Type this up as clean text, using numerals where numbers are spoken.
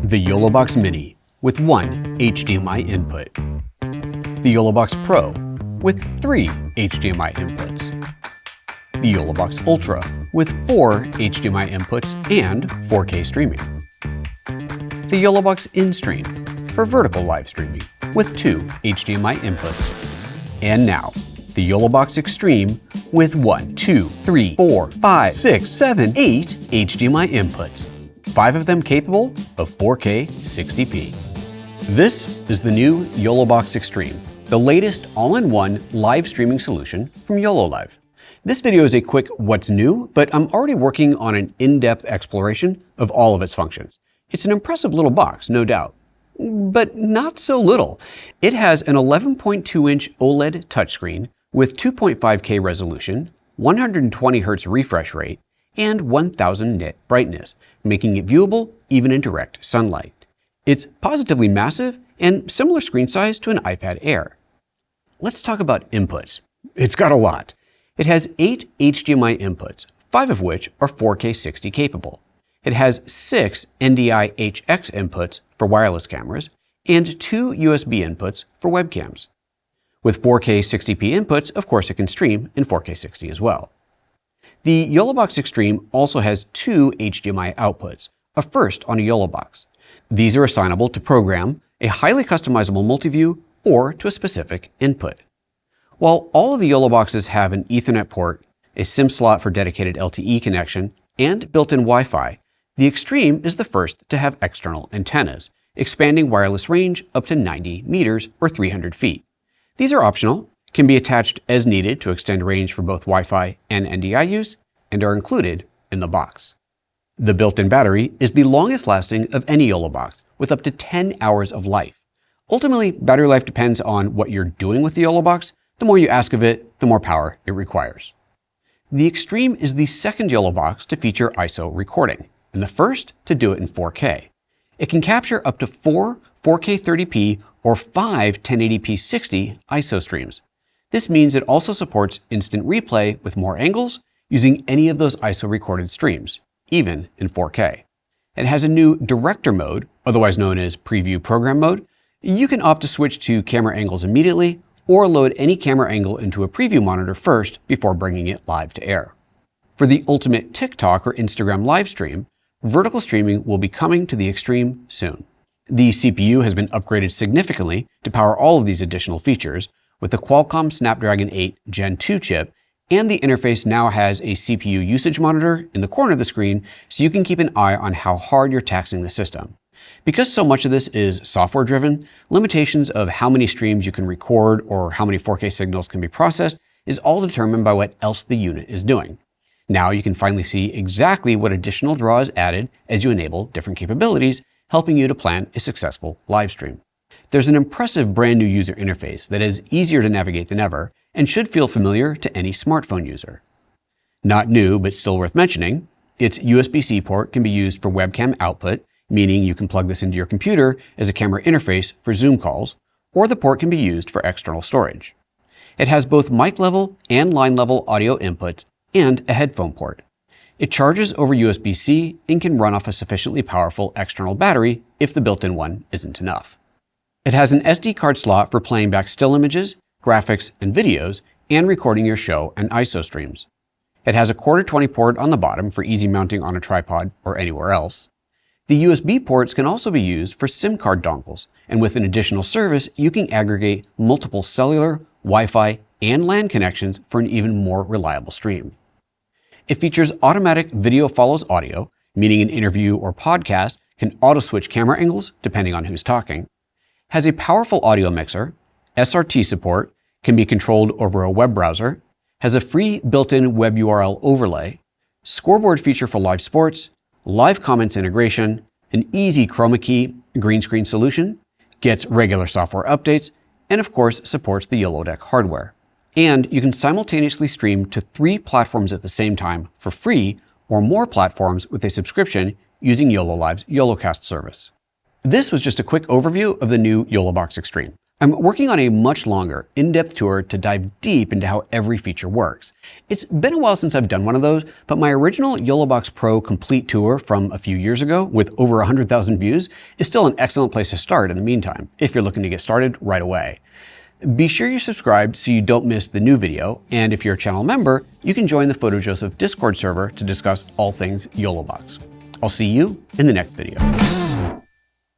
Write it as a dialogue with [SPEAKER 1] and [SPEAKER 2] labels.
[SPEAKER 1] The YoloBox Mini with one HDMI input. The YoloBox Pro with 3 HDMI inputs. The YoloBox Ultra with 4 HDMI inputs and 4K streaming. The YoloBox InStream for vertical live streaming with 2 HDMI inputs. And now, the YoloBox Extreme with 1, 2, 3, 4, 5, 6, 7, 8 HDMI inputs. 5 of them capable of 4K 60p. This is the new YoloBox Extreme, the latest all-in-one live streaming solution from YoloLiv. This video is a quick what's new, but I'm already working on an in-depth exploration of all of its functions. It's an impressive little box, no doubt, but not so little. It has an 11.2-inch OLED touchscreen with 2.5K resolution, 120 Hz refresh rate, and 1000 nit brightness, making it viewable even in direct sunlight. It's positively massive and similar screen size to an iPad Air. Let's talk about inputs. It's got a lot. It has 8 HDMI inputs, 5 of which are 4K 60 capable. It has 6 NDI HX inputs for wireless cameras and 2 USB inputs for webcams. With 4K 60p inputs, of course it can stream in 4K 60 as well. The YoloBox Extreme also has 2 HDMI outputs, a first on a YoloBox. These are assignable to program, a highly customizable multi-view, or to a specific input. While all of the YoloBoxes have an Ethernet port, a SIM slot for dedicated LTE connection, and built-in Wi-Fi, the Extreme is the first to have external antennas, expanding wireless range up to 90 meters or 300 feet. These are optional, can be attached as needed to extend range for both Wi-Fi and NDI use, and are included in the box. The built-in battery is the longest lasting of any YoloBox, with up to 10 hours of life. Ultimately, battery life depends on what you're doing with the YoloBox. The more you ask of it, the more power it requires. The Extreme is the second YoloBox to feature ISO recording, and the first to do it in 4K. It can capture up to 4 4K 30p or 5 1080p 60 ISO streams. This means it also supports instant replay with more angles using any of those ISO recorded streams, even in 4K. It has a new director mode, otherwise known as preview program mode. You can opt to switch to camera angles immediately or load any camera angle into a preview monitor first before bringing it live to air. For the ultimate TikTok or Instagram live stream, vertical streaming will be coming to the Extreme soon. The CPU has been upgraded significantly to power all of these additional features with the Qualcomm Snapdragon 8 Gen 2 chip, and the interface now has a CPU usage monitor in the corner of the screen so you can keep an eye on how hard you're taxing the system. Because so much of this is software driven, limitations of how many streams you can record or how many 4K signals can be processed is all determined by what else the unit is doing. Now you can finally see exactly what additional draw is added as you enable different capabilities, helping you to plan a successful live stream. There's an impressive brand new user interface that is easier to navigate than ever and should feel familiar to any smartphone user. Not new, but still worth mentioning, its USB-C port can be used for webcam output, meaning you can plug this into your computer as a camera interface for Zoom calls, or the port can be used for external storage. It has both mic level and line level audio inputs and a headphone port. It charges over USB-C and can run off a sufficiently powerful external battery if the built-in one isn't enough. It has an SD card slot for playing back still images, graphics, and videos, and recording your show and ISO streams. It has a Q20 port on the bottom for easy mounting on a tripod or anywhere else. The USB ports can also be used for SIM card dongles, and with an additional service, you can aggregate multiple cellular, Wi-Fi, and LAN connections for an even more reliable stream. It features automatic video follows audio, meaning an interview or podcast can auto-switch camera angles depending on who's talking, has a powerful audio mixer, SRT support, can be controlled over a web browser, has a free built-in web URL overlay, scoreboard feature for live sports, live comments integration, an easy chroma-key green screen solution, gets regular software updates, and of course supports the YoloDeck hardware. And you can simultaneously stream to 3 platforms at the same time for free or more platforms with a subscription using YoloLiv's YoloCast service. This was just a quick overview of the new YoloBox Extreme. I'm working on a much longer, in-depth tour to dive deep into how every feature works. It's been a while since I've done one of those, but my original YoloBox Pro complete tour from a few years ago with over 100,000 views is still an excellent place to start in the meantime, if you're looking to get started right away. Be sure you're subscribed so you don't miss the new video, and if you're a channel member, you can join the PhotoJoseph Discord server to discuss all things YoloBox. I'll see you in the next video.